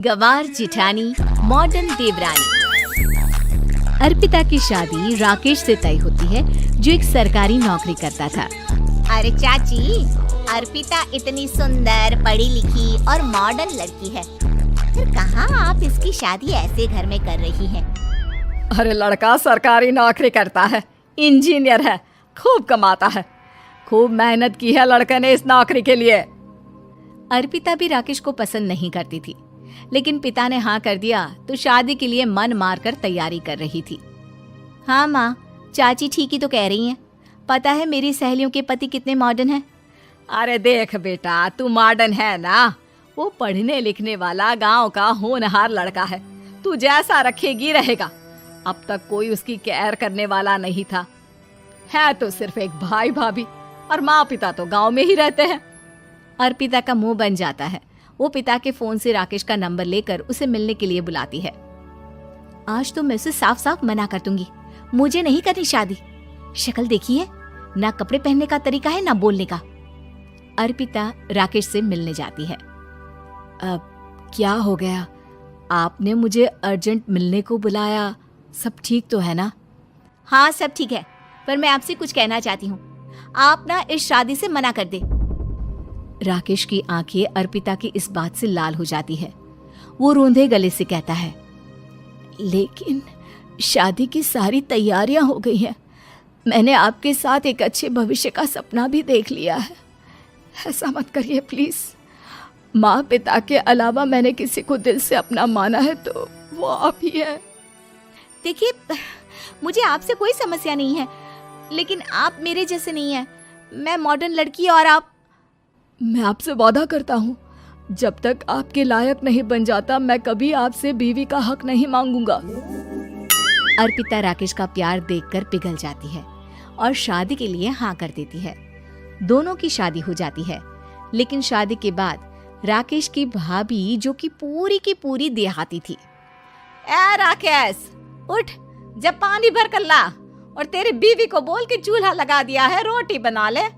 गवार जिठानी मॉडर्न देवरानी। अर्पिता की शादी राकेश से तय होती है जो एक सरकारी नौकरी करता था। अरे चाची, अर्पिता इतनी सुंदर, पढ़ी लिखी और मॉडर्न लड़की है, फिर कहाँ आप इसकी शादी ऐसे घर में कर रही हैं? अरे लड़का सरकारी नौकरी करता है, इंजीनियर है, खूब कमाता है, खूब मेहनत की है लड़के ने इस नौकरी के लिए। अर्पिता भी राकेश को पसंद नहीं करती थी, लेकिन पिता ने हाँ कर दिया तो शादी के लिए मन मारकर तैयारी कर रही थी। हाँ माँ, चाची ठीक ही तो कह रही हैं। पता है मेरी सहेलियों के पति कितने मॉडर्न हैं। अरे देख बेटा, तू मॉडर्न है ना, वो पढ़ने लिखने वाला गांव का होनहार लड़का है, तू जैसा रखेगी रहेगा। अब तक कोई उसकी केयर करने वाला नहीं था, है तो सिर्फ एक भाई भाभी, और माँ पिता तो गांव में ही रहते हैं। अर्पिता का मुंह बन जाता है। वो पिता के फोन से राकेश का नंबर लेकर उसे मिलने के लिए बुलाती है। आज तो मैं उसे साफ साफ मना कर दूंगी, मुझे नहीं करनी शादी। शक्ल देखी है ना, कपड़े पहनने का तरीका है ना बोलने का। अर्पिता राकेश से मिलने जाती है। अब क्या हो गया, आपने मुझे अर्जेंट मिलने को बुलाया, सब ठीक तो है ना? हाँ सब ठीक है, पर मैं आपसे कुछ कहना चाहती हूँ। आप ना इस शादी से मना कर दे। राकेश की आंखें अर्पिता की इस बात से लाल हो जाती है। वो रोंदे गले से कहता है, लेकिन शादी की सारी तैयारियां हो गई हैं। मैंने आपके साथ एक अच्छे भविष्य का सपना भी देख लिया है। ऐसा मत करिए प्लीज। माँ पिता के अलावा मैंने किसी को दिल से अपना माना है तो वो आप ही है। देखिए, मुझे आपसे कोई समस्या नहीं है, लेकिन आप मेरे जैसे नहीं हैं। मैं मॉडर्न लड़की और आप। मैं आपसे वादा करता हूँ, जब तक आपके लायक नहीं बन जाता मैं कभी आपसे बीवी का हक नहीं मांगूंगा। अर्पिता राकेश का प्यार देखकर पिघल जाती है और शादी के लिए हाँ कर देती है। दोनों की शादी हो जाती है, लेकिन शादी के बाद राकेश की भाभी, जो कि पूरी देहाती थी। ए राकेश, उठ, जब पानी भर कर ला और तेरी बीवी को बोल के चूल्हा लगा दिया है, रोटी बना ले।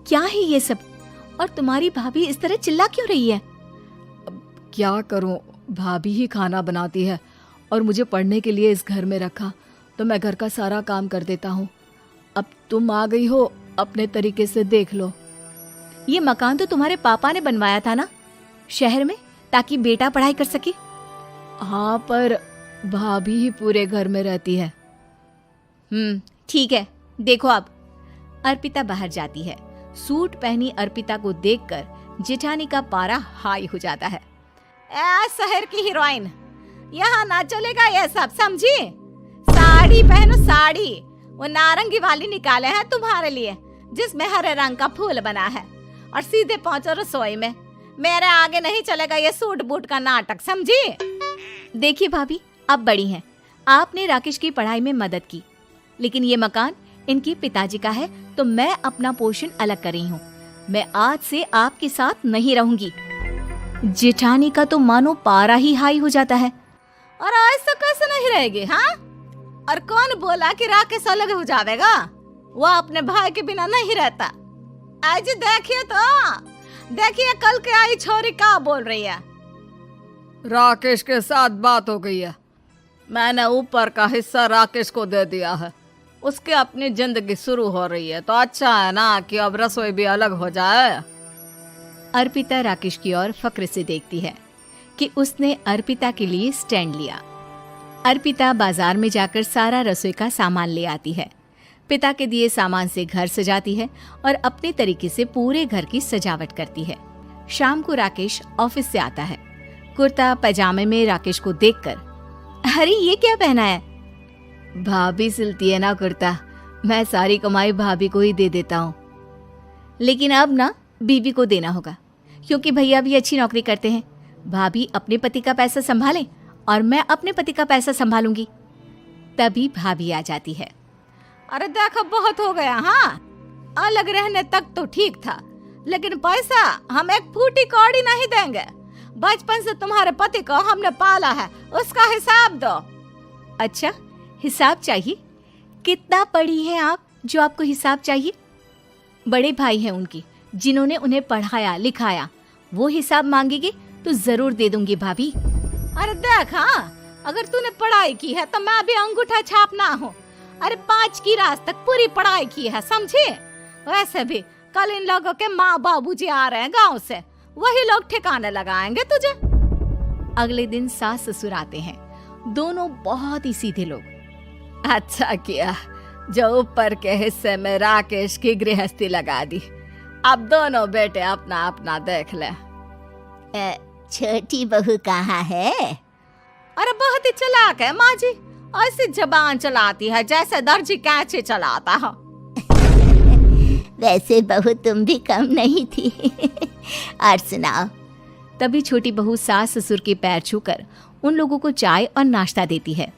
क्या है ये सब? और तुम्हारी भाभी इस तरह चिल्ला क्यों रही है? क्या करूं, भाभी ही खाना बनाती है और मुझे पढ़ने के लिए इस घर में रखा, तो मैं घर का सारा काम कर देता हूँ। अब तुम आ गई हो, अपने तरीके से देख लो। ये मकान तो तुम्हारे पापा ने बनवाया था ना, शहर में, ताकि बेटा पढ़ाई कर सके। हाँ, पर भाभी ही पूरे घर में रहती है। ठीक है, देखो अब। अर्पिता बाहर जाती है। सूट पहनी अर्पिता को देखकर जेठानी का पारा हाई हो जाता है। ए शहर की हीरोइन, यहाँ ना चलेगा ये सब, समझी? साड़ी पहनो, साड़ी वो नारंगी वाली निकाले हैं तुम्हारे लिए, जिसमें हरे रंग का फूल बना है, और सीधे पहुंचो रसोई में। मेरे आगे नहीं चलेगा ये सूट बूट का नाटक, समझी? देखिए भाभी, आप बड़ी हैं, आपने राकेश की पढ़ाई में मदद की, लेकिन ये मकान इनके पिताजी का है, तो मैं अपना पोर्शन अलग कर रही हूँ। मैं आज से आपके साथ नहीं रहूंगी। जेठानी का तो मानो पारा ही हाई हो जाता है। और ऐसा कैसे नहीं रहेगी? हाँ, और कौन बोला कि राकेश अलग हो जाएगा? वो अपने भाई के बिना नहीं रहता। आज देखिए तो, देखिए कल के आई छोरी क्या बोल रही है। राकेश के साथ बात हो गई है, मैंने ऊपर का हिस्सा राकेश को दे दिया है, उसके अपनी जिंदगी शुरू हो रही है, तो अच्छा है ना कि अब रसोई भी अलग हो जाए। अर्पिता राकेश की ओर फक्र से देखती है कि उसने अर्पिता के लिए स्टैंड लिया। अर्पिता बाजार में जाकर सारा रसोई का सामान ले आती है। पिता के दिए सामान से घर सजाती है और अपने तरीके से पूरे घर की सजावट करती है। शाम को राकेश ऑफिस से आता है। कुर्ता पैजामे में राकेश को देखकर, अरे ये क्या पहना है? भाभी सिलती है ना कुर्ता, मैं सारी कमाई भाभी को ही दे देता हूँ। लेकिन अब ना बीवी को देना होगा, क्योंकि भैया भी अच्छी नौकरी करते हैं। भाभी अपने पति का पैसा संभालें और मैं अपने पति का पैसा संभालूंगी। तभी भाभी आ जाती है। अरे देखो, बहुत हो गया। हाँ, अलग रहने तक तो ठीक था, लेकिन पैसा हम एक फूटी कौड़ी नहीं देंगे। बचपन से तुम्हारे पति को हमने पाला है, उसका हिसाब दो। अच्छा, हिसाब चाहिए? कितना पढ़ी हैं आप जो आपको हिसाब चाहिए? बड़े भाई हैं उनकी, जिन्होंने उन्हें पढ़ाया लिखाया, वो हिसाब मांगेगी तो जरूर दे दूंगी भाभी। अरे देख, हाँ, अगर तूने पढ़ाई की है तो मैं भी अंगूठा छापना हूँ। अरे 5 की क्लास तक पूरी पढ़ाई की है, समझे। वैसे भी कल इन लोगों के माँ बाबूजी आ रहे हैं गांव से, वही लोग ठिकाने लगाएंगे तुझे। अगले दिन सास ससुर आते हैं, दोनों बहुत ही सीधे लोग। अच्छा किया जो ऊपर के हिस्से में राकेश की गृहस्थी लगा दी। अब दोनों बेटे अपना अपना देख ले। छोटी बहू कहाँ है? अरे बहुत ही चालाक है माँ जी, ऐसी जबान चलाती है जैसे दर्जी कैंची चलाता है। वैसे बहू तुम भी कम नहीं थी। और सुनाओ। तभी छोटी बहू सास ससुर के पैर छूकर उन लोगों को चाय और नाश्ता देती है।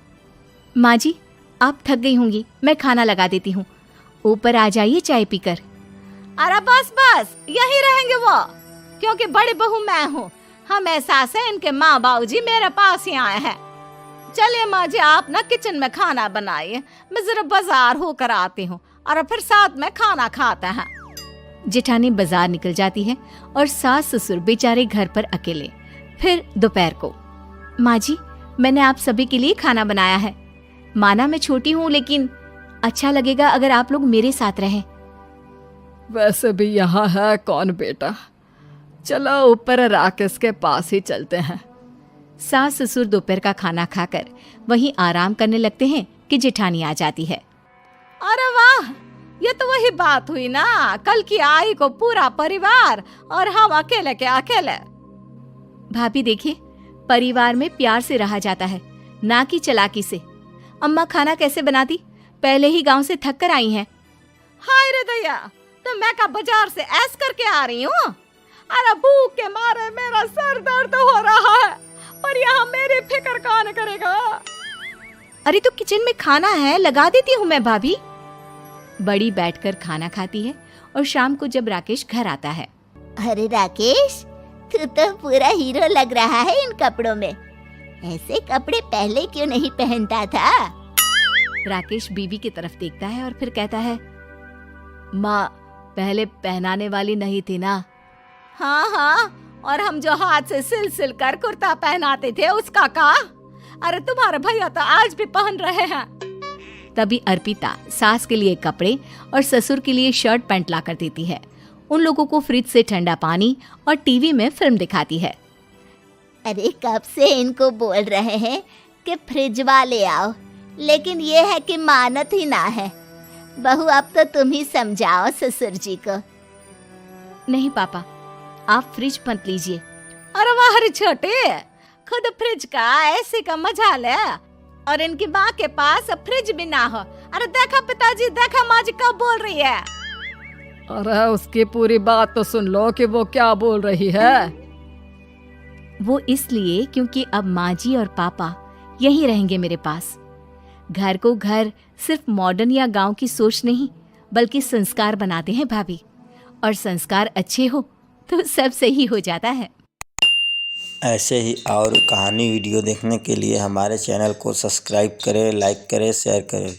माँ जी, आप थक गई होंगी, मैं खाना लगा देती हूँ, ऊपर आ जाइए चाय पीकर। अरे बस बस, यही रहेंगे वो, क्योंकि बड़ी बहू मैं हूँ। हम एहसास है इनके माँ बाबूजी मेरे पास ही आए हैं। चलिए माँ जी, आप ना किचन में खाना बनाइए, मैं जरा बाजार होकर आती हूँ और फिर साथ में खाना खाते हैं। जेठानी बाजार निकल जाती है और सास ससुर बेचारे घर पर अकेले। फिर दोपहर को, माँ जी, मैंने आप सभी के लिए खाना बनाया है। माना मैं छोटी हूँ, लेकिन अच्छा लगेगा अगर आप लोग मेरे साथ रहें। वैसे भी यहाँ है कौन बेटा, चलो ऊपर राकेश के पास ही चलते हैं। सास ससुर दोपहर का खाना खाकर वहीं आराम करने लगते हैं कि जेठानी आ जाती है। अरे वाह, ये तो वही बात हुई ना, कल की आई को पूरा परिवार और हम अकेले के अकेले। भाभी देखिए, परिवार में प्यार से रहा जाता है, ना कि चालाकी से। अम्मा खाना कैसे बनाती, पहले ही गांव से थक कर आई हैं। हाय रे दया, तो मैं का बाजार से ऐस करके आ रही हूँ। अरे भूख के मारे मेरा सर दर्द हो रहा है, पर यहाँ मेरी फिक्र कौन करेगा। अरे तो किचन में खाना है, लगा देती हूँ मैं भाभी। बड़ी बैठकर खाना खाती है और शाम को जब राकेश घर आता है। अरे राकेश, तू तो पूरा हीरो लग रहा है इन कपड़ों में। ऐसे कपड़े पहले क्यों नहीं पहनता था? राकेश बीवी की तरफ देखता है और फिर कहता है, माँ, पहले पहनाने वाली नहीं थी ना। हाँ हाँ, और हम जो हाथ से सिल सिल कर कुर्ता पहनाते थे उसका का? अरे तुम्हारे भैया तो आज भी पहन रहे हैं। तभी अर्पिता सास के लिए कपड़े और ससुर के लिए शर्ट पैंट ला कर देती है। उन लोगों को फ्रिज से ठंडा पानी और टीवी में फिल्म दिखाती है। अरे कब से इनको बोल रहे हैं कि फ्रिज वाले आओ, लेकिन ये है कि मानत ही ना है। बहू, अब तो तुम ही समझाओ ससुर जी को। नहीं पापा, आप फ्रिज मत लीजिए। अरे वाह रे छोटे, खुद फ्रिज का ऐसे का मजा ले, और इनकी माँ के पास फ्रिज भी ना हो। अरे देखा पिताजी, देखा माँ जी कब बोल रही है। अरे उसकी पूरी बात तो सुन लो कि वो क्या बोल रही है। वो इसलिए क्योंकि अब माँ जी और पापा यहीं रहेंगे मेरे पास। घर को घर सिर्फ मॉडर्न या गांव की सोच नहीं, बल्कि संस्कार बनाते हैं भाभी, और संस्कार अच्छे हो तो सब सही हो जाता है। ऐसे ही और कहानी वीडियो देखने के लिए हमारे चैनल को सब्सक्राइब करें, लाइक करें, शेयर करें।